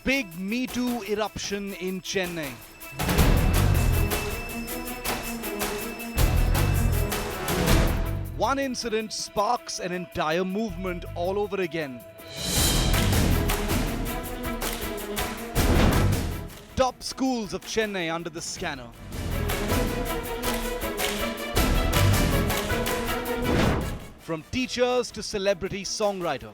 Big MeToo eruption in Chennai. One incident sparks an entire movement all over again. Top schools of Chennai under the scanner. From teachers to celebrity songwriter.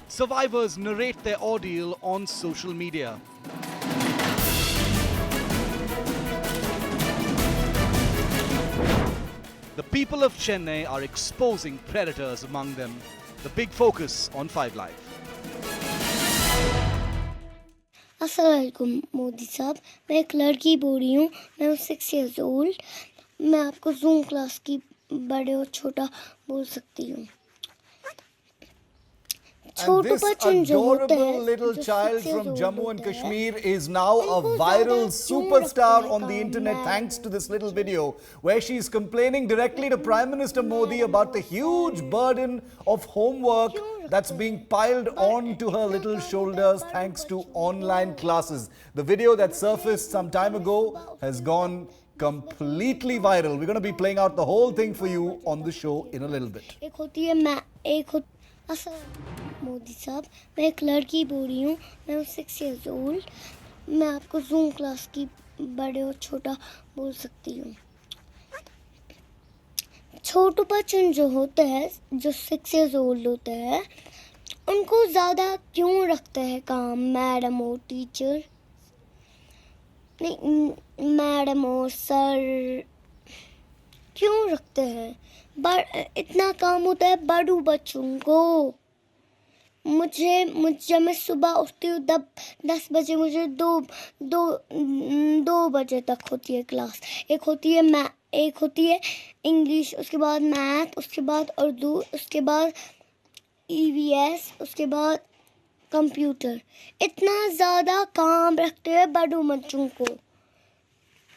Survivors narrate their ordeal on social media. The people of Chennai are exposing predators among them. The big focus on 5 Live. अस्सलामुअलैकुम मोदी साहब, मैं एक लड़की बोल रही हूँ, मैं हूँ 6 years old। मैं आपको जूम क्लास की बड़े और छोटा बोल सकती हूँ। And this adorable little child from Jammu and Kashmir is now a viral superstar on the internet thanks to this little video where she's complaining directly to Prime Minister Modi about the huge burden of homework that's being piled on to her little shoulders thanks to online classes. The video that surfaced some time ago has gone completely viral. We're going to be playing out the whole thing for you on the show in a little bit. Modi साहब, मैं एक लड़की बोल रही हूँ, मैं हूँ 6 years old। मैं आपको जूम क्लास की बड़े और छोटा बोल सकती हूँ। छोटू बच्चन जो होते हैं, जो 6 years old होते हैं, उनको ज़्यादा क्यों रखते हैं काम मैडम और टीचर? नहीं, मैडम और सर क्यों रखते हैं? इतना काम होता है बड़ू बच्चों को। जब मैं सुबह उठती हूँ 10 बजे, मुझे दो बजे तक होती है क्लास। एक होती है इंग्लिश, उसके बाद मैथ, उसके बाद उर्दू, उसके बाद ईवीएस, उसके बाद कंप्यूटर। इतना ज़्यादा काम रखते हैं बड़ू बच्चों को,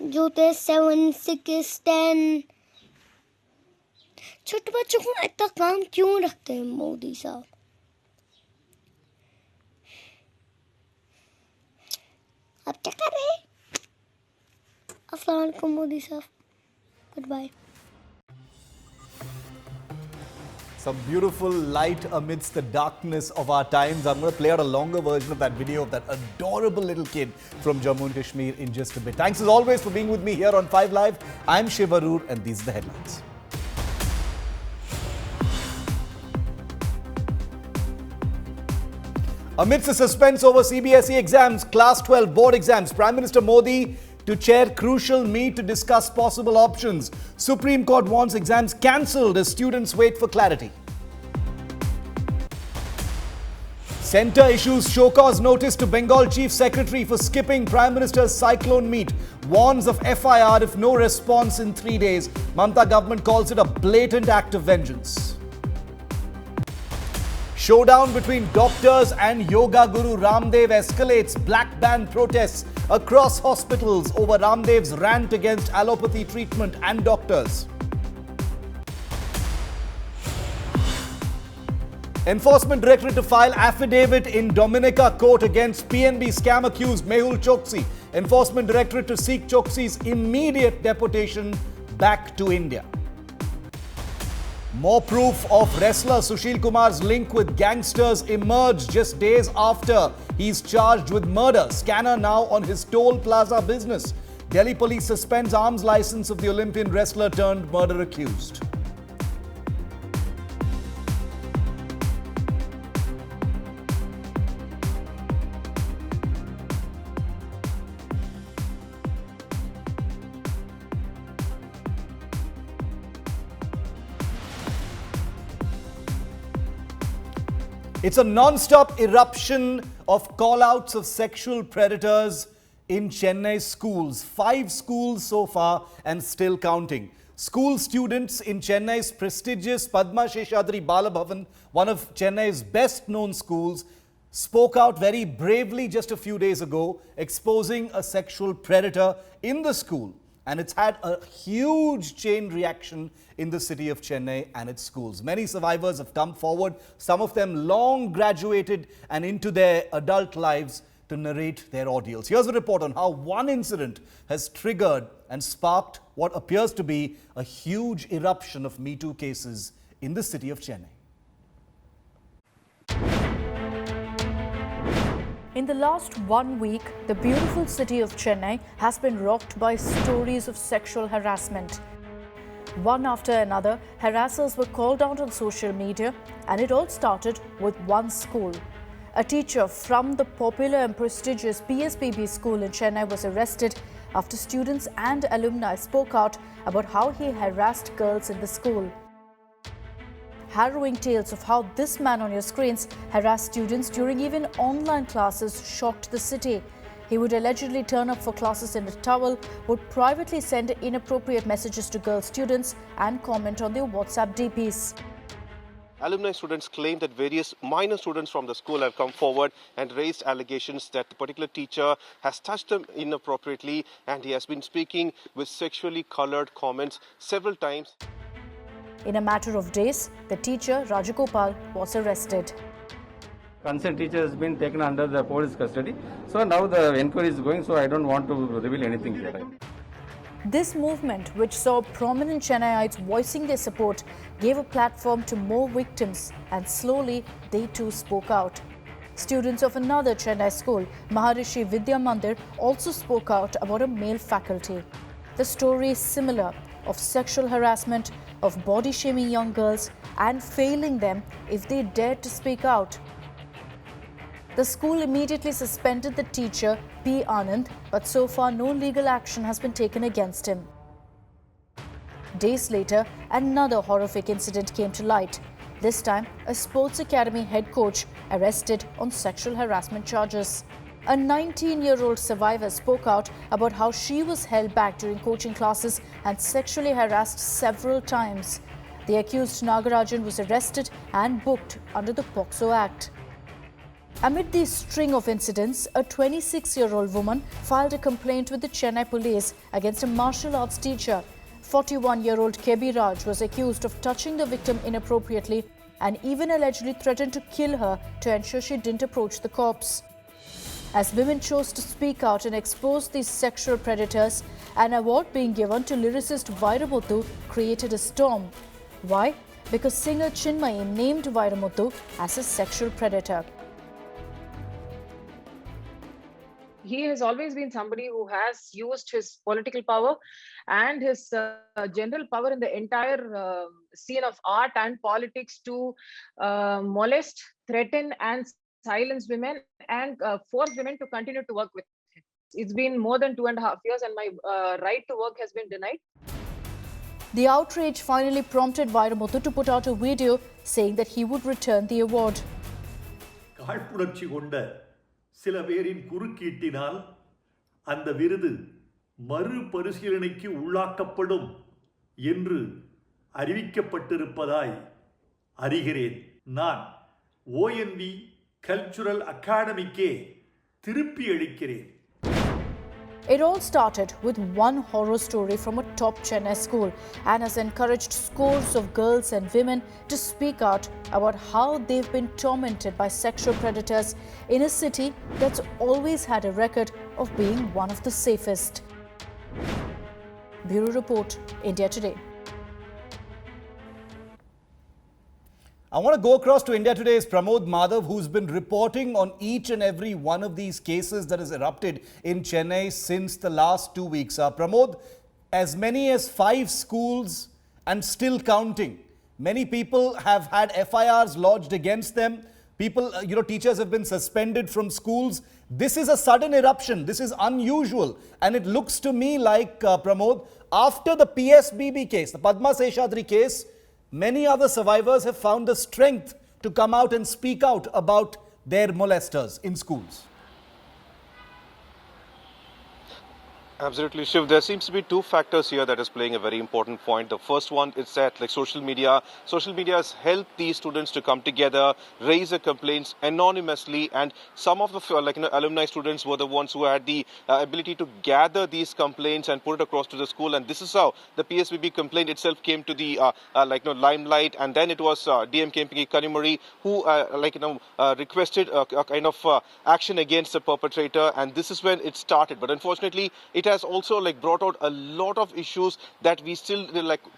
जो होते हैं 7, 6, 10। छोटे बच्चों को इतना काम क्यों रखते हैं मोदी साहब? आप क्या कर रहे हैं? अस्सलाम वालेकुम मोदी साहब, good bye. Some beautiful light amidst the darkness of our times. I'm going to play out a longer version of that video of that adorable little kid from Jammu and Kashmir in just a bit. Thanks as always for being with me here on 5 Live. I'm Shiv Aroor and these are the headlines. Amidst the suspense over CBSE exams, Class 12 board exams, Prime Minister Modi to chair crucial meet to discuss possible options. Supreme Court wants exams cancelled as students wait for clarity. Centre issues show cause notice to Bengal Chief Secretary for skipping Prime Minister's cyclone meet. Warns of FIR if no response in 3 days. Mamata government calls it a blatant act of vengeance. Showdown between doctors and yoga guru Ramdev escalates. Black band protests across hospitals over Ramdev's rant against allopathy treatment and doctors. Enforcement Directorate to file affidavit in Dominica court against PNB scam accused Mehul Choksi. Enforcement Directorate to seek Choksi's immediate deportation back to India. More proof of wrestler Sushil Kumar's link with gangsters emerged just days after he's charged with murder. Scanner now on his toll plaza business. Delhi police suspends arms license of the Olympian wrestler turned murder accused. It's a non-stop eruption of call-outs of sexual predators in Chennai schools. 5 schools so far and still counting. School students in Chennai's prestigious Padma Sheshadri Balabhavan, one of Chennai's best-known schools, spoke out very bravely just a few days ago, exposing a sexual predator in the school. And it's had a huge chain reaction in the city of Chennai and its schools. Many survivors have come forward, some of them long graduated and into their adult lives to narrate their ordeals. Here's a report on how one incident has triggered and sparked what appears to be a huge eruption of Me Too cases in the city of Chennai. In the last 1 week, the beautiful city of Chennai has been rocked by stories of sexual harassment. One after another, harassers were called out on social media, and it all started with one school. A teacher from the popular and prestigious PSBB school in Chennai was arrested after students and alumni spoke out about how he harassed girls in the school. Harrowing tales of how this man on your screens harassed students during even online classes shocked the city. He would allegedly turn up for classes in a towel, would privately send inappropriate messages to girl students and comment on their WhatsApp DPs. Alumni students claim that various minor students from the school have come forward and raised allegations that the particular teacher has touched them inappropriately and he has been speaking with sexually colored comments several times. In a matter of days, the teacher, Rajagopal, was arrested. Concerned teacher has been taken under the police custody. So now the inquiry is going, so I don't want to reveal anything here. This movement, which saw prominent Chennaiites voicing their support, gave a platform to more victims, and slowly they too spoke out. Students of another Chennai school, Maharishi Vidya Mandir, also spoke out about a male faculty. The story is similar, of sexual harassment, of body shaming young girls and failing them if they dared to speak out. The school immediately suspended the teacher, P. Anand, but so far no legal action has been taken against him. Days later, another horrific incident came to light. This time, a sports academy head coach arrested on sexual harassment charges. A 19-year-old survivor spoke out about how she was held back during coaching classes and sexually harassed several times. The accused Nagarajan was arrested and booked under the POCSO Act. Amid the string of incidents, a 26-year-old woman filed a complaint with the Chennai police against a martial arts teacher. 41-year-old Kebi Raj was accused of touching the victim inappropriately and even allegedly threatened to kill her to ensure she didn't approach the cops. As women chose to speak out and expose these sexual predators, an award being given to lyricist Vairamuthu created a storm. Why? Because singer Chinmay named Vairamuthu as a sexual predator. He has always been somebody who has used his political power and his general power in the entire scene of art and politics to molest, threaten and silence women and force women to continue to work with him. It's been more than 2.5 years and my right to work has been denied. The outrage finally prompted Vairamuthu to put out a video saying that he would return the award. காழ்ப்புணர்ச்சி கொண்ட சில பேரின் குறுக்கீட்டினால் அந்த விருது மறுபரிசீலனைக்கு உள்ளாக்கப்படும் என்று அறிவிக்கப்பட்டிருப்பதாய் அறிகிறேன். நான் ONV Cultural Academy-க்கே திருப்பி அளிக்கிறேன். It all started with one horror story from a top Chennai school and has encouraged scores of girls and women to speak out about how they've been tormented by sexual predators in a city that's always had a record of being one of the safest. Bureau Report, India Today. I want to go across to India Today's Pramod Madhav, who's been reporting on each and every one of these cases that has erupted in Chennai since the last 2 weeks. Pramod, as many as 5 schools and still counting. Many people have had FIRs lodged against them. People, teachers have been suspended from schools. This is a sudden eruption. This is unusual. And it looks to me like, Pramod, after the PSBB case, the Padma Seshadri case, many other survivors have found the strength to come out and speak out about their molesters in schools. Absolutely, Shiv. There seems to be two factors here that is playing a very important point. The first one is that, like social media has helped these students to come together, raise their complaints anonymously, and some of the alumni students were the ones who had the ability to gather these complaints and put it across to the school. And this is how the PSBB complaint itself came to the limelight. And then it was DM KMP Kanimuri who requested a kind of action against the perpetrator, and this is when it started. But unfortunately, it has also brought out a lot of issues that we still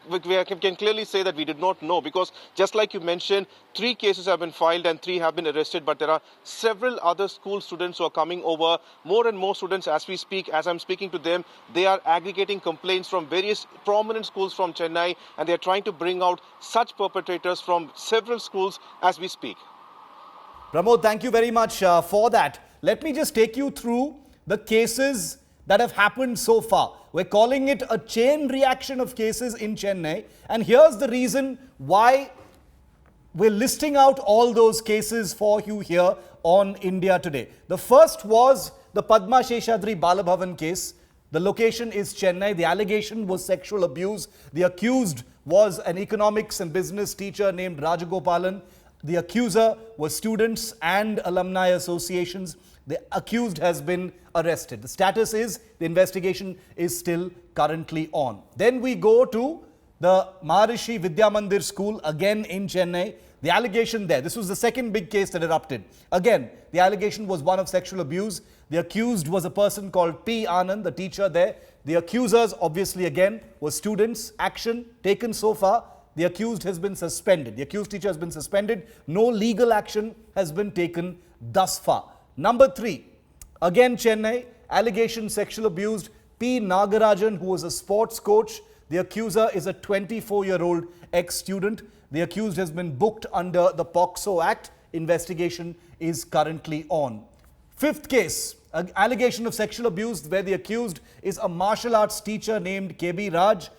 we can clearly say that we did not know, because just like you mentioned, 3 cases have been filed and 3 have been arrested, but there are several other school students who are coming over. More and more students as we speak, as I'm speaking to them, they are aggregating complaints from various prominent schools from Chennai, and they are trying to bring out such perpetrators from several schools as we speak. Pramod, thank you very much for that. Let me just take you through the cases that have happened so far. We're calling it a chain reaction of cases in Chennai. And here's the reason why we're listing out all those cases for you here on India Today. The first was the Padma Sheshadri Balabhavan case. The location is Chennai. The allegation was sexual abuse. The accused was an economics and business teacher named Rajagopalan. The accuser was students and alumni associations. The accused has been arrested. The status is the investigation is still currently on. Then we go to the Maharishi Vidya Mandir school again in Chennai. The allegation there, this was the second big case that erupted. Again, the allegation was one of sexual abuse. The accused was a person called P. Anand, the teacher there. The accusers, obviously again, were students. Action taken so far. The accused has been suspended. The accused teacher has been suspended. No legal action has been taken thus far. Number 3, again Chennai, allegation sexual abuse, P. Nagarajan, who was a sports coach. The accuser is a 24-year-old ex-student. The accused has been booked under the POCSO Act. Investigation is currently on. 5th case, allegation of sexual abuse where the accused is a martial arts teacher named KB Raj.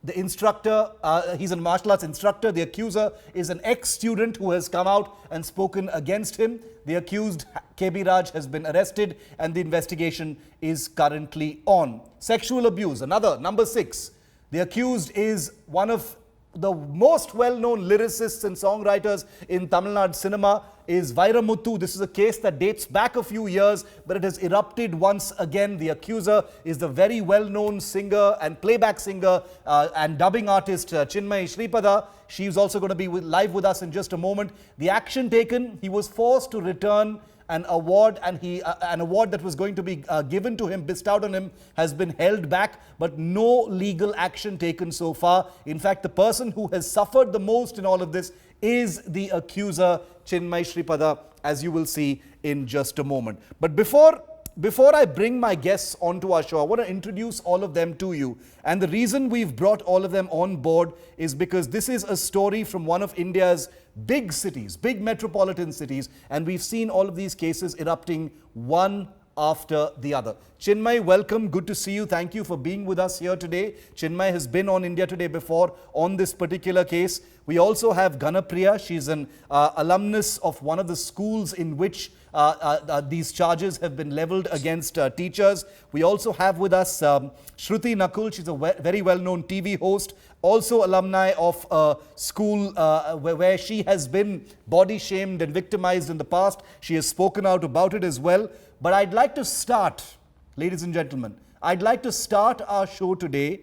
The instructor, he's a martial arts instructor. The accuser is an ex-student who has come out and spoken against him. The accused, KB Raj, has been arrested and the investigation is currently on. Sexual abuse, another, number 6. The accused is one of the most well-known lyricists and songwriters in Tamil Nadu cinema, is Vairamuthu. This is a case that dates back a few years, but it has erupted once again. The accuser is the very well-known singer and playback singer and dubbing artist Chinmay Shripada. She is also going to be live with us in just a moment. The action taken, he was forced to return an award, and an award that was going to be given to him, bestowed on him, has been held back, but no legal action taken so far. In fact, the person who has suffered the most in all of this is the accuser, Chinmay Shripada, as you will see in just a moment. But before I bring my guests onto our show, I want to introduce all of them to you. And the reason we've brought all of them on board is because this is a story from one of India's big cities, big metropolitan cities, and we've seen all of these cases erupting one after the other. Chinmay, welcome. Good to see you. Thank you for being with us here today. Chinmay has been on India Today before on this particular case. We also have Ganapriya. She's an alumnus of one of the schools in which these charges have been leveled against teachers. We also have with us Shruti Nakul. She's a very well-known TV host, also alumni of a school where she has been body shamed and victimized in the past. She has spoken out about it as well. But I'd like to start, ladies and gentlemen, I'd like to start our show today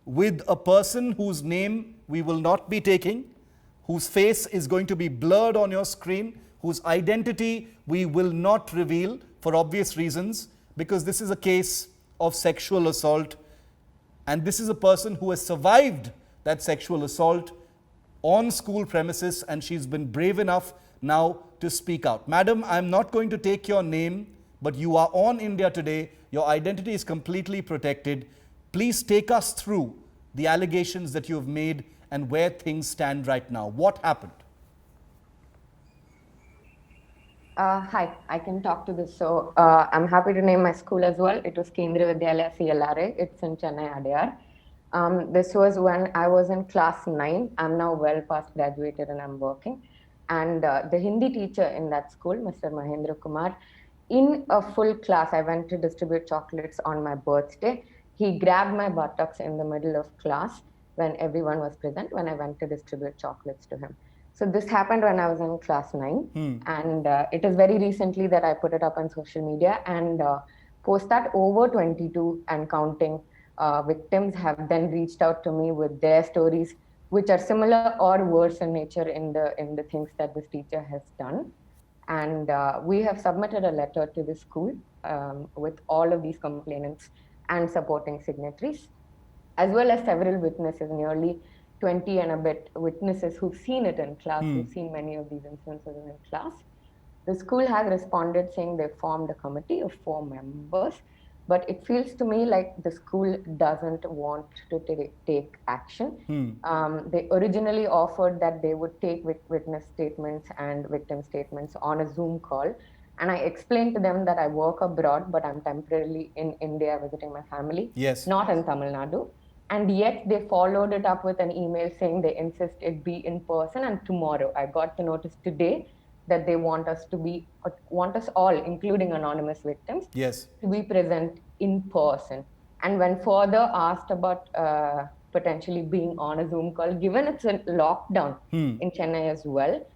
with a person whose name we will not be taking, whose face is going to be blurred on your screen, whose identity we will not reveal for obvious reasons, because this is a case of sexual assault, and this is a person who has survived that sexual assault on school premises, and she's been brave enough now to speak out. Madam, I'm not going to take your name, but you are on India Today. Your identity is completely protected. Please take us through the allegations that you have made and where things stand right now. What happened? Hi, I can talk to this. So I'm happy to name my school as well. It was Kendriya Vidyalaya CLRA. It's in Chennai Adyar. This was when I was in class 9. I'm now well past graduated and I'm working. And the Hindi teacher in that school, Mr. Mahendra Kumar, in a full class, I went to distribute chocolates on my birthday. He grabbed my buttocks in the middle of class when everyone was present, when I went to distribute chocolates to him. So this happened when I was in class 9, and it is very recently that I put it up on social media, and post that over 22 and counting victims have then reached out to me with their stories, which are similar or worse in nature in the things that this teacher has done. And we have submitted a letter to the school with all of these complainants and supporting signatories, as well as several witnesses, nearly 20 and a bit witnesses who've seen it in class, who've seen many of these instances in class. The school has responded saying they formed a committee of 4 members, but it feels to me like the school doesn't want to take action. They originally offered that they would take witness statements and victim statements on a Zoom call. And I explained to them that I work abroad, but I'm temporarily in India visiting my family, not in Tamil Nadu. And yet they followed it up with an email saying they insist it be in person. And tomorrow, I got the notice today that they want us all, including anonymous victims, to be present in person. And when further asked about potentially being on a Zoom call, given it's a lockdown in Chennai as well,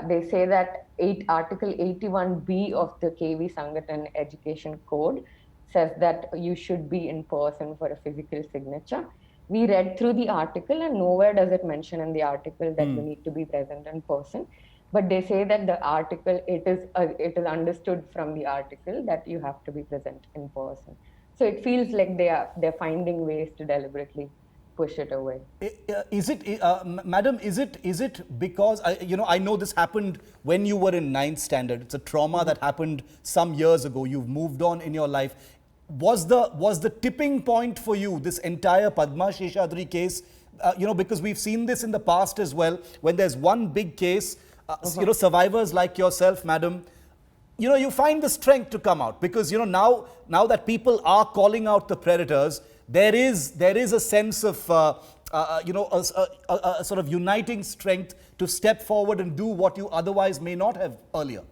they say that Article 81B of the KV Sangathan Education Code says that you should be in person for a physical signature. We read through the article, and nowhere does it mention in the article that you need to be present in person. But they say that the article, it is understood from the article that you have to be present in person. So it feels like they're finding ways to deliberately push it away. Is it, madam, is it because, I know this happened when you were in 9th standard. It's a trauma that happened some years ago. You've moved on in your life. Was the tipping point for you, this entire Padma Sheshadri case? Because we've seen this in the past as well, when there's one big case, survivors like yourself, madam, you find the strength to come out, because, now that people are calling out the predators, there is a sense of, a sort of uniting strength to step forward and do what you otherwise may not have earlier.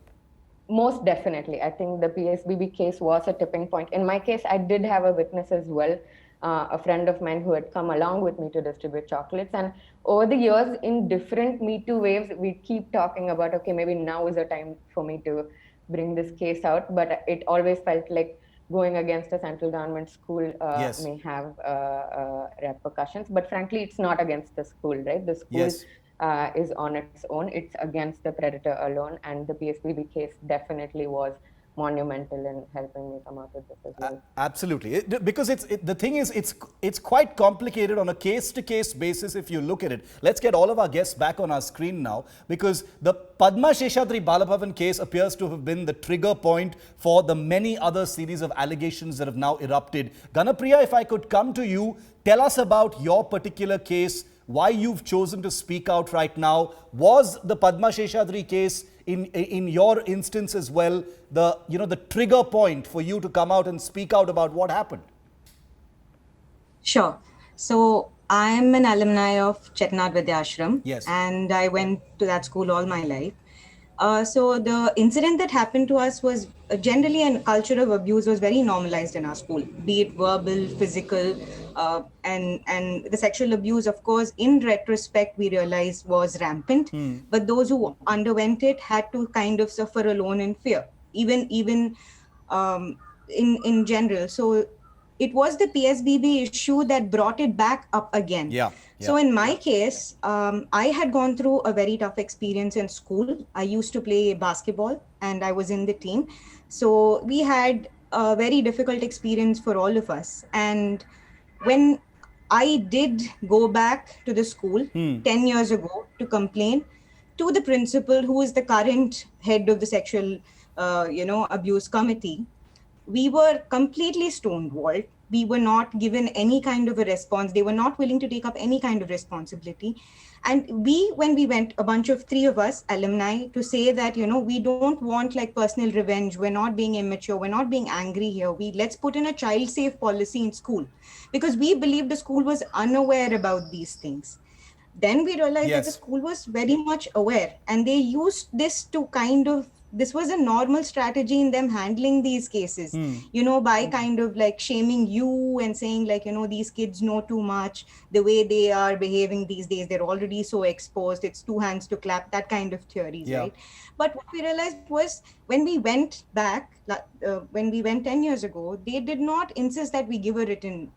Most definitely. I think the PSBB case was a tipping point. In my case, I did have a witness as well, a friend of mine who had come along with me to distribute chocolates. And over the years, in different Me Too waves, we keep talking about, okay, maybe now is the time for me to bring this case out. But it always felt like going against a central government school may have repercussions. But frankly, it's not against the school, right? The school is on its own. It's against the predator alone. And the PSBB case definitely was monumental in helping me come out with this as well. Absolutely. Because the thing is, it's quite complicated on a case-to-case basis if you look at it. Let's get all of our guests back on our screen now, because the Padma Sheshadri Balabhavan case appears to have been the trigger point for the many other series of allegations that have now erupted. Ganapriya, if I could come to you, tell us about your particular case, why you've chosen to speak out right now. Was the Padma Sheshadri case in your instance as well the trigger point for you to come out and speak out about what happened? Sure. So I'm an alumni of Chettinad Vidyashram, and I went to that school all my life. So the incident that happened to us was generally, a culture of abuse was very normalized in our school, be it verbal, physical, and the sexual abuse, of course, in retrospect, we realized was rampant. But those who underwent it had to kind of suffer alone in fear, even in general. So it was the PSBB issue that brought it back up again. So in my case, I had gone through a very tough experience in school. I used to play basketball and I was in the team. So we had a very difficult experience for all of us. And when I did go back to the school 10 years ago to complain to the principal, who is the current head of the sexual abuse committee, we were completely stonewalled. We were not given any kind of a response. They were not willing to take up any kind of responsibility. And when we went, three of us, alumni, to say that, we don't want like personal revenge. We're not being immature. We're not being angry here. Let's put in a child safe policy in school, because we believed the school was unaware about these things. Then we realized that the school was very much aware, and they used this to kind of this was a normal strategy in them handling these cases, by kind of like shaming you and saying like, these kids know too much, the way they are behaving these days, they're already so exposed, it's two hands to clap, that kind of theories, right? But what we realized was when we went back, when we went 10 years ago, they did not insist that we give a written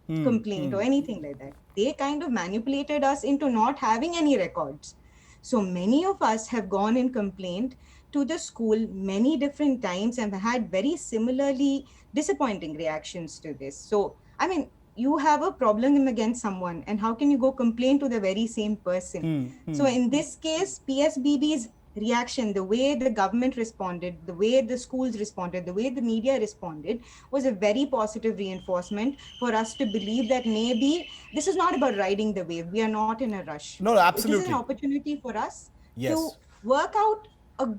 complaint or anything like that. They kind of manipulated us into not having any records. So many of us have gone and complained to the school many different times and had very similarly disappointing reactions to this. So, I mean, you have a problem against someone, and how can you go complain to the very same person? So in this case, PSBB's reaction, the way the government responded, the way the schools responded, the way the media responded, was a very positive reinforcement for us to believe that maybe this is not about riding the wave. We are not in a rush. No, absolutely. It is an opportunity for us to work out.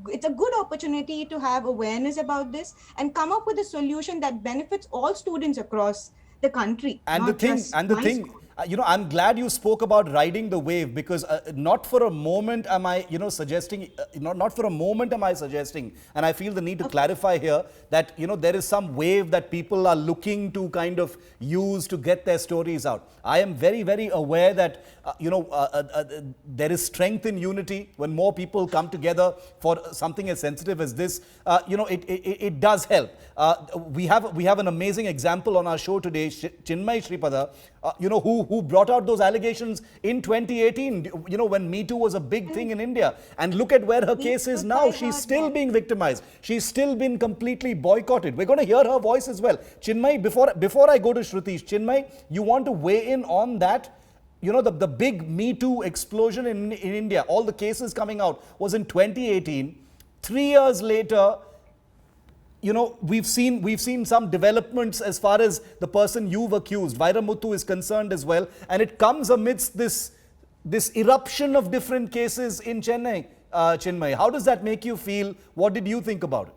It's a good opportunity to have awareness about this and come up with a solution that benefits all students across the country. And the thing, I'm glad you spoke about riding the wave, because not for a moment am I, suggesting, not for a moment am I suggesting, and I feel the need to clarify here that, there is some wave that people are looking to kind of use to get their stories out. I am very, very aware that, there is strength in unity when more people come together for something as sensitive as this. It does help. We have an amazing example on our show today, Chinmay Sripada, who brought out those allegations in 2018, when Me Too was a big thing in India. And look at where her case is now. She's still being victimized. She's still been completely boycotted. We're going to hear her voice as well. Chinmay, before I go to Shruti, Chinmay, you want to weigh in on that? The big Me Too explosion in India, all the cases coming out was in 2018. 3 years later, we've seen some developments as far as the person you've accused, Vairamuthu, is concerned as well. And it comes amidst this eruption of different cases in Chennai. Chinmay, how does that make you feel? What did you think about it?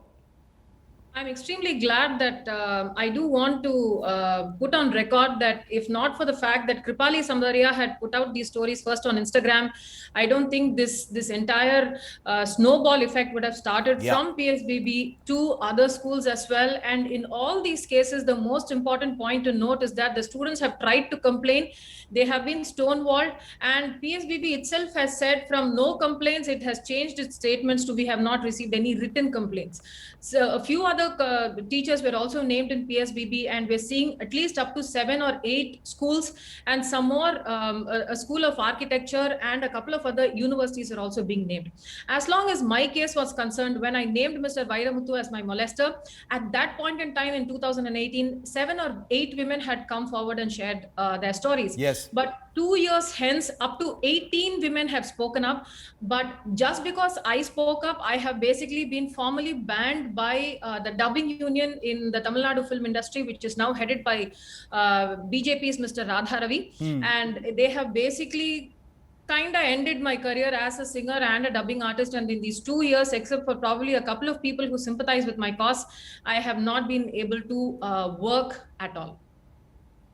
I'm extremely glad that I do want to put on record that if not for the fact that Kripali Samdaria had put out these stories first on Instagram, I don't think this entire snowball effect would have started from PSBB to other schools as well. And in all these cases, the most important point to note is that the students have tried to complain. They have been stonewalled, and PSBB itself has said from no complaints, it has changed its statements to we have not received any written complaints. So a few other teachers were also named in PSBB, and we're seeing at least up to 7 or 8 schools and some more, a school of architecture and a couple of other universities are also being named. As long as my case was concerned, when I named Mr. Vairamuthu as my molester, at that point in time in 2018, 7 or 8 women had come forward and shared their stories. Yes. But 2 years hence, up to 18 women have spoken up. But just because I spoke up, I have basically been formally banned by the dubbing union in the Tamil Nadu film industry, which is now headed by BJP's Mr. Radha Ravi. And they have basically kind of ended my career as a singer and a dubbing artist. And in these 2 years, except for probably a couple of people who sympathize with my cause, I have not been able to work at all.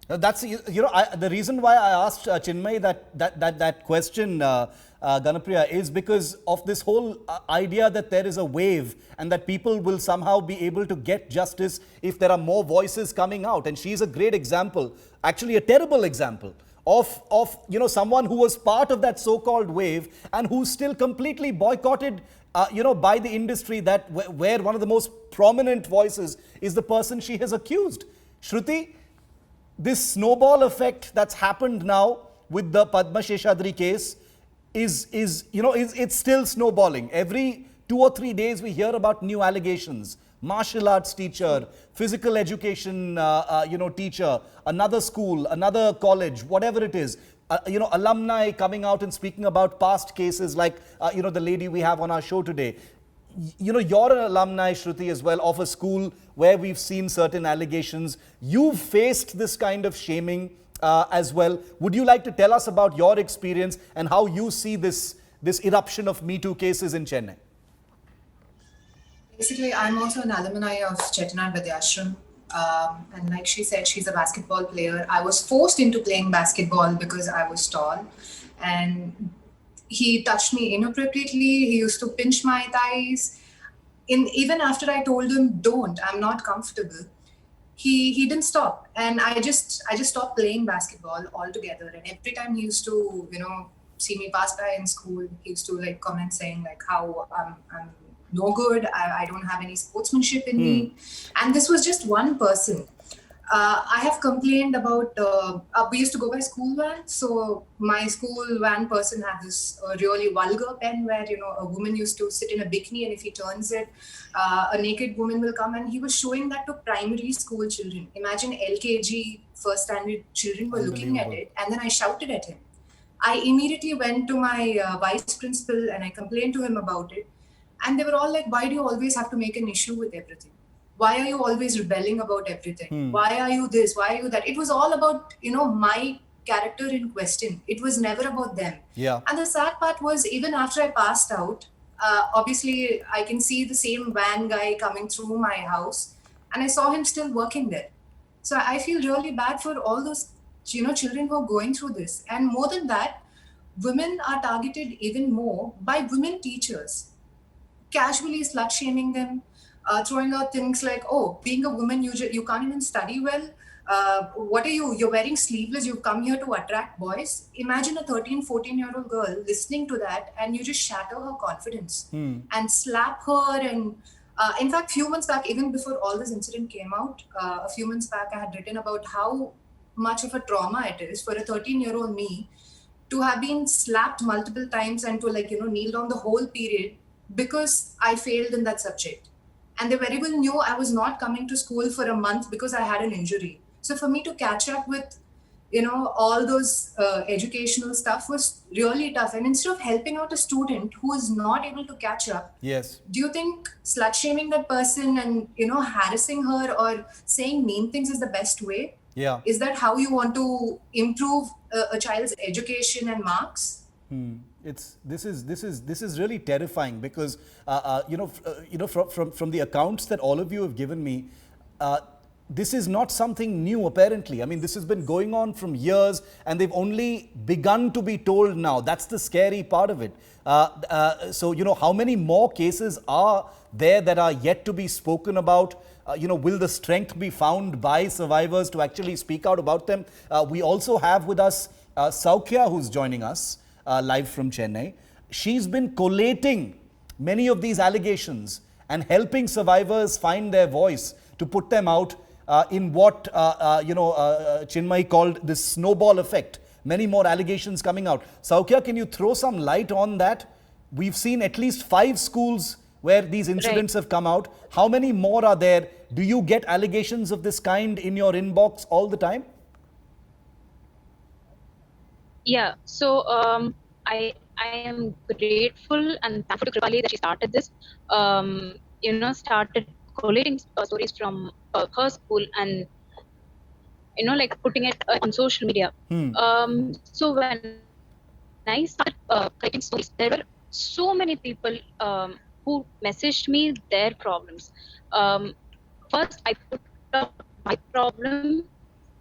That's, the reason why I asked Chinmay that question, Ganapriya, is because of this whole idea that there is a wave and that people will somehow be able to get justice if there are more voices coming out. And she's a great example, actually a terrible example of someone who was part of that so-called wave and who's still completely boycotted by the industry, that where one of the most prominent voices is the person she has accused. Shruti, this snowball effect that's happened now with the Padma Sheshadri case it's still snowballing. Every 2 or 3 days we hear about new allegations. Martial arts teacher, physical education teacher, another school, another college, whatever it is. Alumni coming out and speaking about past cases like the lady we have on our show today. You're an alumni, Shruti, as well, of a school where we've seen certain allegations. You've faced this kind of shaming as well. Would you like to tell us about your experience and how you see this eruption of Me Too cases in Chennai? Basically, I'm also an alumni of Chettinad Vidyashram. And like she said, she's a basketball player. I was forced into playing basketball because I was tall. And he touched me inappropriately. He used to pinch my thighs. even after I told him, don't, I'm not comfortable, he didn't stop. And I just stopped playing basketball altogether. And every time he used to, see me pass by in school, he used to like comment saying like how I'm no good, I don't have any sportsmanship in me. And this was just one person. I have complained about, we used to go by school van. So my school van person had this really vulgar pen where, a woman used to sit in a bikini, and if he turns it, a naked woman will come, and he was showing that to primary school children. Imagine LKG, first standard children were looking at it, and then I shouted at him. I immediately went to my vice principal and I complained to him about it. And they were all like, why do you always have to make an issue with everything? Why are you always rebelling about everything? Why are you this? Why are you that? It was all about, my character in question. It was never about them. Yeah. And the sad part was, even after I passed out, obviously I can see the same van guy coming through my house, and I saw him still working there. So I feel really bad for all those, children who are going through this. And more than that, women are targeted even more by women teachers, casually slut shaming them, throwing out things like, oh, being a woman, you can't even study well. What are you? You're wearing sleeveless. You've come here to attract boys. Imagine a 13, 14-year-old girl listening to that, and you just shatter her confidence and slap her. And in fact, few months back, even before all this incident came out, a few months back, I had written about how much of a trauma it is for a 13-year-old me to have been slapped multiple times and to kneel down the whole period because I failed in that subject. And they very well knew I was not coming to school for a month because I had an injury. So for me to catch up with, all those educational stuff was really tough. And instead of helping out a student who is not able to catch up, yes, do you think slut shaming that person and, harassing her or saying mean things is the best way? Yeah. Is that how you want to improve a child's education and marks? This is really terrifying because from the accounts that all of you have given me, this is not something new apparently. I mean, this has been going on from years, and they've only begun to be told now. That's the scary part of it. So how many more cases are there that are yet to be spoken about? Will the strength be found by survivors to actually speak out about them? We also have with us Saukya, who's joining us live from Chennai. She's been collating many of these allegations and helping survivors find their voice to put them out in what Chinmay called this snowball effect. Many more allegations coming out. Saukya, can you throw some light on that? We've seen at least 5 schools where these incidents have come out. How many more are there? Do you get allegations of this kind in your inbox all the time? Yeah, so I am grateful and thankful to Kripali that she started this. Started collating stories from her school and putting it on social media. So when I started collecting stories, there were so many people who messaged me their problems. First, I put up my problem,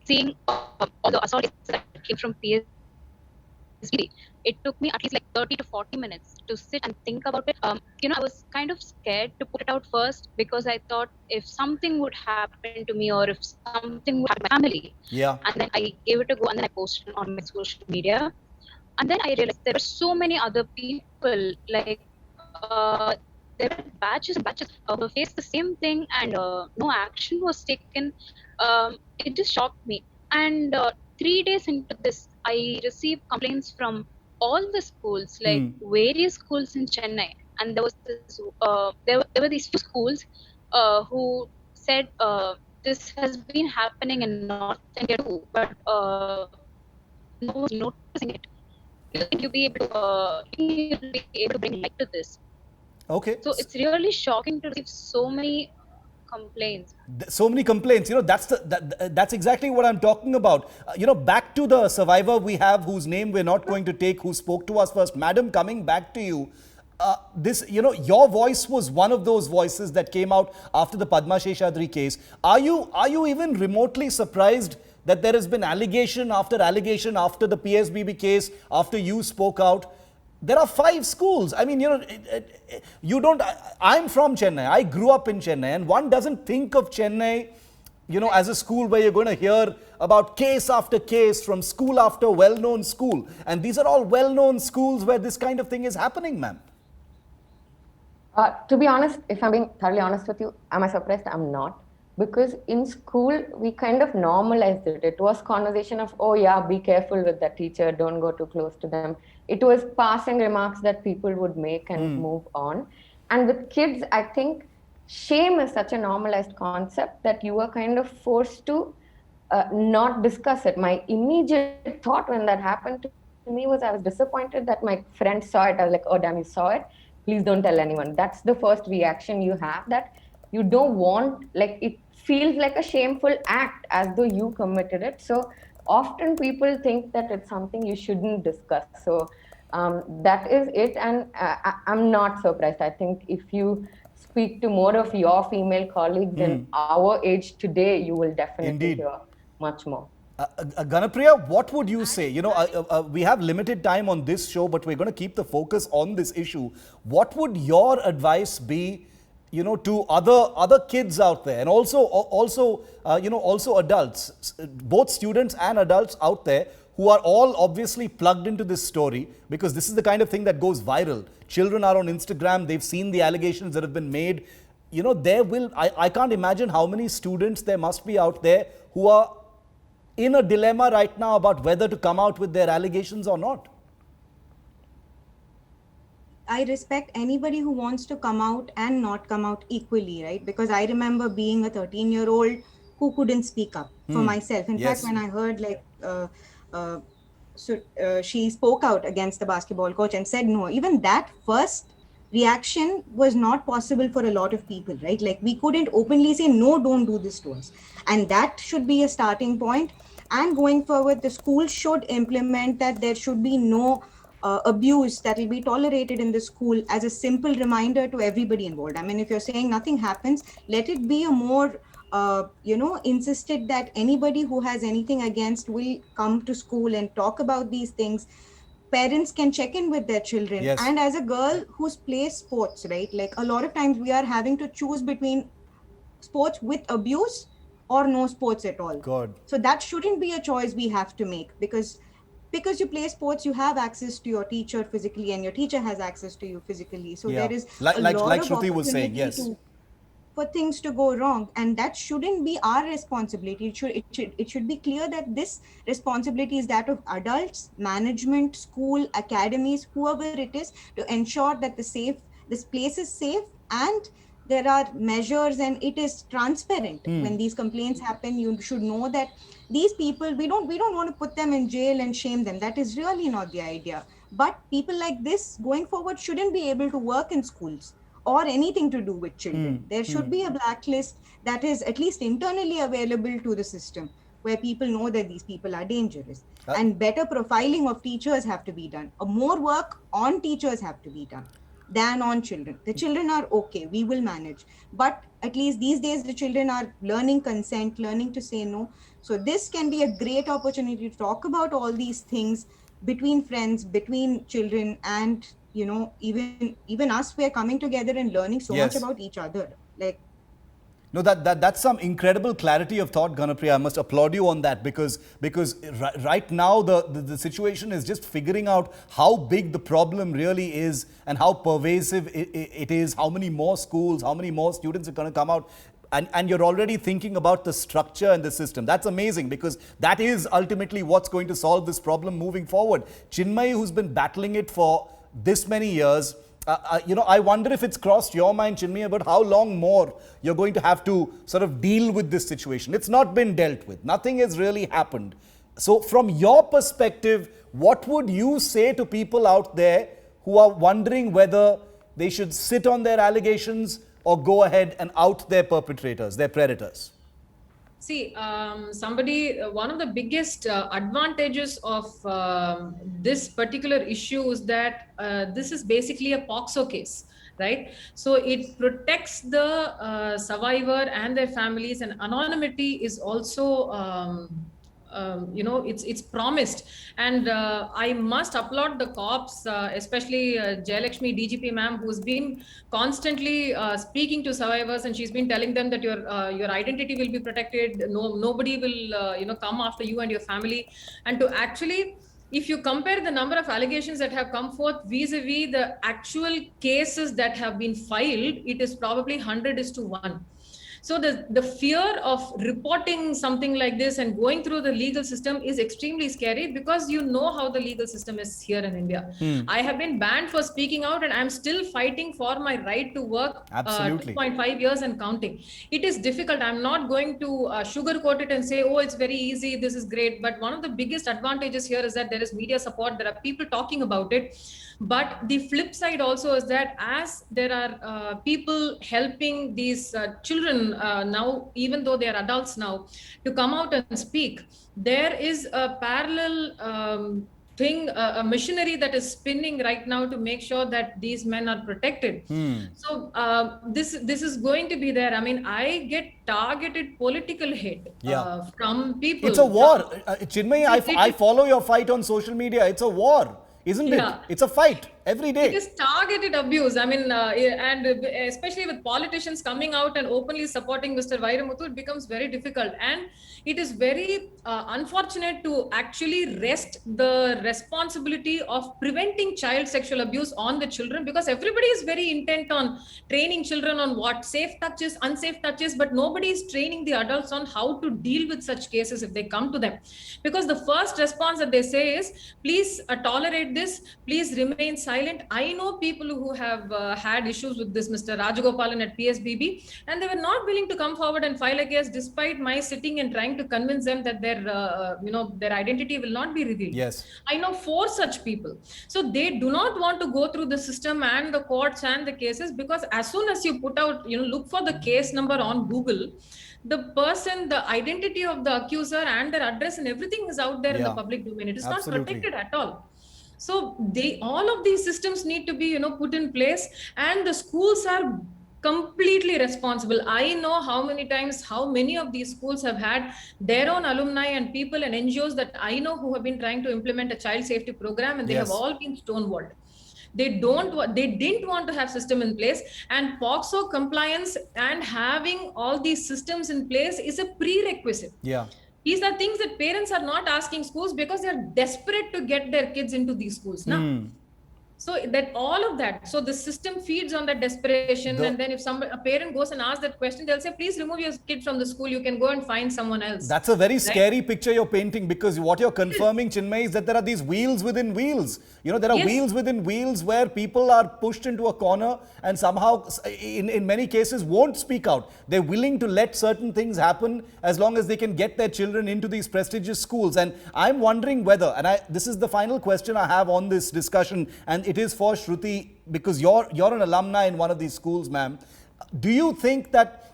seeing all the assaults that came from PSB. It took me at least 30 to 40 minutes to sit and think about it. I was kind of scared to put it out first because I thought if something would happen to me or if something would happen to my family. Yeah. And then I gave it a go and then I posted on my social media. And then I realized there were so many other people, there were batches and batches who faced the same thing and no action was taken. It just shocked me. And 3 days into this, I received complaints from all the schools, various schools in Chennai. And there was this, there were these few schools who said this has been happening in North India too, but no one's noticing it. You think you'll be able to bring light to this? Okay. So it's really shocking to receive so many complaints. So many complaints. That's exactly what I'm talking about. Back to the survivor we have, whose name we're not going to take, who spoke to us first. Madam, coming back to you, your voice was one of those voices that came out after the Padma Sheshadri case. Are you even remotely surprised that there has been allegation after the PSBB case, after you spoke out? there are 5 schools. I mean, you don't, I'm from Chennai. I grew up in Chennai, and one doesn't think of Chennai, as a school where you're going to hear about case after case from school after well-known school. And these are all well-known schools where this kind of thing is happening, ma'am. To be honest, if I'm being thoroughly honest with you, am I surprised? I'm not. Because in school, we kind of normalized it. It was conversation of, oh yeah, be careful with that teacher, don't go too close to them. It was passing remarks that people would make and move on. And with kids, I think shame is such a normalized concept that you are kind of forced to not discuss it. My immediate thought when that happened to me was I was disappointed that my friend saw it. I was like, oh damn, you saw it. Please don't tell anyone. That's the first reaction you have, that you don't want, like, it feels like a shameful act as though you committed it. So often people think that it's something you shouldn't discuss. So that is it. And I'm not surprised. I think if you speak to more of your female colleagues in our age today, you will definitely hear much more. Ganapriya, what would you say? We have limited time on this show, but we're going to keep the focus on this issue. What would your advice be, to other kids out there, and also adults, both students and adults out there who are all obviously plugged into this story, because this is the kind of thing that goes viral. Children are on Instagram, they've seen the allegations that have been made. I can't imagine how many students there must be out there who are in a dilemma right now about whether to come out with their allegations or not. I respect anybody who wants to come out and not come out equally, right? Because I remember being a 13-year-old who couldn't speak up for myself. In fact, when I heard she spoke out against the basketball coach and said no, even that first reaction was not possible for a lot of people, right? Like, we couldn't openly say, no, don't do this to us. And that should be a starting point. And going forward, the school should implement that there should be no abuse that will be tolerated in the school, as a simple reminder to everybody involved. I mean, if you're saying nothing happens, let it be a more, insisted that anybody who has anything against will come to school and talk about these things. Parents can check in with their children. Yes. And as a girl who's plays sports, right? Like, a lot of times we are having to choose between sports with abuse or no sports at all. God. So that shouldn't be a choice we have to make, because you play sports, you have access to your teacher physically, and your teacher has access to you physically. So there is like Shruti was saying, for things to go wrong, and that shouldn't be our responsibility. It should be clear that this responsibility is that of adults, management, school, academies, whoever it is, to ensure that this place is safe, and there are measures and it is transparent. When these complaints happen, you should know that these people, we don't want to put them in jail and shame them. That is really not the idea. But people like this going forward shouldn't be able to work in schools or anything to do with children. There should be a blacklist that is at least internally available to the system, where people know that these people are dangerous. And better profiling of teachers have to be done. More work on teachers have to be done than on children. The children are okay, we will manage. But at least these days, the children are learning consent, learning to say no. So this can be a great opportunity to talk about all these things between friends, between children, and even us, we're coming together and learning so much about each other. No, that's some incredible clarity of thought, Ganapriya. I must applaud you on that, because right now the situation is just figuring out how big the problem really is and how pervasive it is, how many more schools, how many more students are going to come out. And you're already thinking about the structure and the system. That's amazing, because that is ultimately what's going to solve this problem moving forward. Chinmay, who's been battling it for this many years, I wonder if it's crossed your mind, Chinmay, about how long more you're going to have to sort of deal with this situation. It's not been dealt with. Nothing has really happened. So from your perspective, what would you say to people out there who are wondering whether they should sit on their allegations or go ahead and out their perpetrators, their predators? See, one of the biggest advantages of this particular issue is that this is basically a POCSO case, right? So it protects the survivor and their families, and anonymity is also it's promised. And I must applaud the cops, especially Jayalakshmi DGP ma'am, who's been constantly speaking to survivors, and she's been telling them that your identity will be protected. Nobody will come after you and your family. And to actually, if you compare the number of allegations that have come forth vis-a-vis the actual cases that have been filed, it is probably 100:1. So the fear of reporting something like this and going through the legal system is extremely scary, because you know how the legal system is here in India. I have been banned for speaking out, and I'm still fighting for my right to work. Absolutely. 2.5 years and counting. It is difficult. I'm not going to sugarcoat it and say, oh, it's very easy, this is great. But one of the biggest advantages here is that there is media support. There are people talking about it. But the flip side also is that as there are people helping these children now, even though they are adults now, to come out and speak, there is a parallel thing, a machinery that is spinning right now to make sure that these men are protected. So this is going to be there. I mean, I get targeted political hate from people. It's a war. Chinmay, I follow your fight on social media. It's a war, isn't it? It's a fight every day. It is targeted abuse. I mean, and especially with politicians coming out and openly supporting Mr. Vairamuthu, it becomes very difficult. And it is very unfortunate to actually rest the responsibility of preventing child sexual abuse on the children, because everybody is very intent on training children on what safe touches, unsafe touches, but nobody is training the adults on how to deal with such cases if they come to them. Because the first response that they say is, please tolerate this, please remain silent. I know people who have had issues with this, Mr. Rajagopalan at PSBB, and they were not willing to come forward and file a case despite my sitting and trying to convince them that their identity will not be revealed. Yes. I know 4 such people. So they do not want to go through the system and the courts and the cases, because as soon as you put out, look for the case number on Google, the person, the identity of the accuser and their address and everything is out there in the public domain. It is not protected at all. So all of these systems need to be, put in place, and the schools are completely responsible. I know how many of these schools have had their own alumni and people and NGOs that I know who have been trying to implement a child safety program, and they have all been stonewalled. They didn't want to have system in place, and POCSO compliance and having all these systems in place is a prerequisite. These are things that parents are not asking schools because they're desperate to get their kids into these schools now. So that all of that, so the system feeds on that desperation, and then if a parent goes and asks that question, they'll say, please remove your kid from the school, you can go and find someone else. That's a very scary picture you're painting, because what you're confirming, Chinmay, is that there are these wheels within wheels. There are wheels within wheels where people are pushed into a corner and somehow, in many cases, won't speak out. They're willing to let certain things happen as long as they can get their children into these prestigious schools. And I'm wondering whether, and this is the final question I have on this discussion, and it is for Shruti, because you're an alumni in one of these schools, ma'am. Do you think that,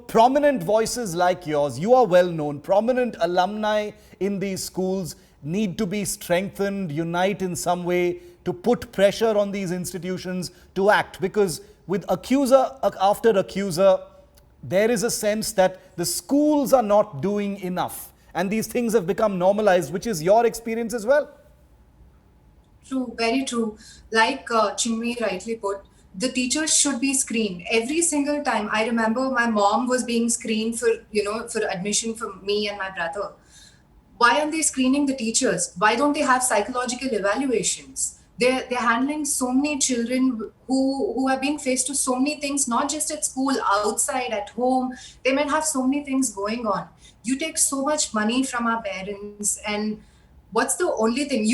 prominent voices like yours, you are well known, prominent alumni in these schools need to be strengthened, unite in some way to put pressure on these institutions to act? Because with accuser after accuser, there is a sense that the schools are not doing enough, and these things have become normalized, which is your experience as well. True, very true. Like Chinmay rightly put, the teachers should be screened every single time. I remember my mom was being screened for admission for me and my brother. Why aren't they screening the teachers? Why don't they have psychological evaluations? They're handling so many children who have been faced to so many things, not just at school, outside, at home. They might have so many things going on. You take so much money from our parents, and what's the only thing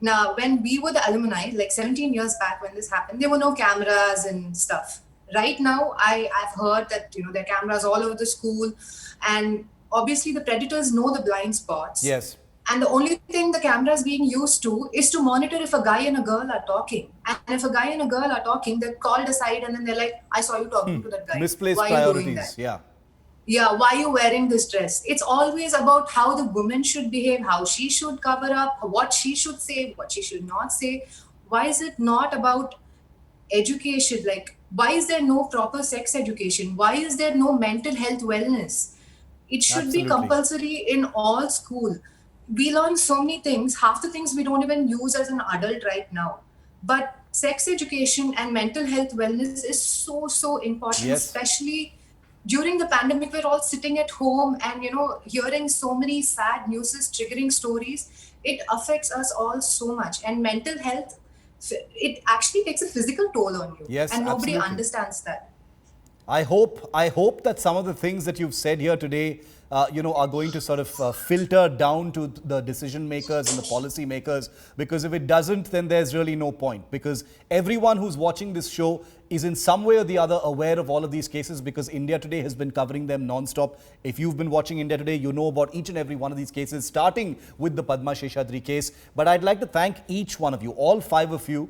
now when we were the alumni, like 17 years back when this happened, there were no cameras and stuff. Right now, I've heard that, there are cameras all over the school, and obviously the predators know the blind spots. Yes. And the only thing the camera is being used to is to monitor if a guy and a girl are talking. And if a guy and a girl are talking, they're called aside and then they're like, I saw you talking to that guy. Misplaced Why priorities. are you doing that? Yeah, why are you wearing this dress? It's always about how the woman should behave, how she should cover up, what she should say, what she should not say. Why is it not about education? Like, why is there no proper sex education? Why is there no mental health wellness? It should be compulsory in all school. We learn so many things, half the things we don't even use as an adult right now. But sex education and mental health wellness is so important, especially during the pandemic. We're all sitting at home and, hearing so many sad news, triggering stories. It affects us all so much. And mental health, it actually takes a physical toll on you. Yes, and nobody absolutely. understands that. I hope that some of the things that you've said here today, are going to sort of filter down to the decision makers and the policy makers, because if it doesn't, then there's really no point, because everyone who's watching this show is in some way or the other aware of all of these cases, because India Today has been covering them non-stop. If you've been watching India Today, you know about each and every one of these cases, starting with the Padma Sheshadri case. But I'd like to thank each one of you, all 5 of you,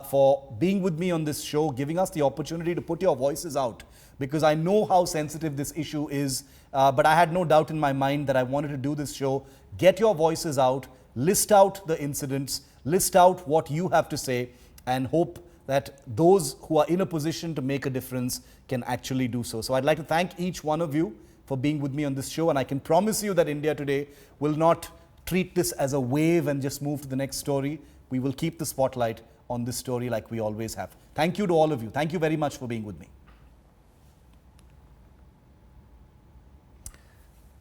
for being with me on this show, giving us the opportunity to put your voices out, because I know how sensitive this issue is, but I had no doubt in my mind that I wanted to do this show, get your voices out, list out the incidents, list out what you have to say, and hope that those who are in a position to make a difference can actually do so. So I'd like to thank each one of you for being with me on this show, and I can promise you that India Today will not treat this as a wave and just move to the next story. We will keep the spotlight on this story like we always have. Thank you to all of you. Thank you very much for being with me.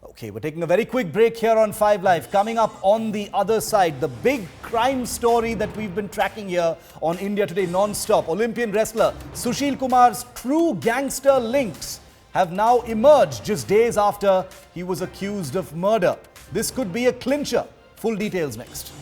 Okay, we're taking a very quick break here on 5 Live. Coming up on the other side, the big crime story that we've been tracking here on India Today non-stop. Olympian wrestler Sushil Kumar's true gangster links have now emerged just days after he was accused of murder. This could be a clincher. Full details next.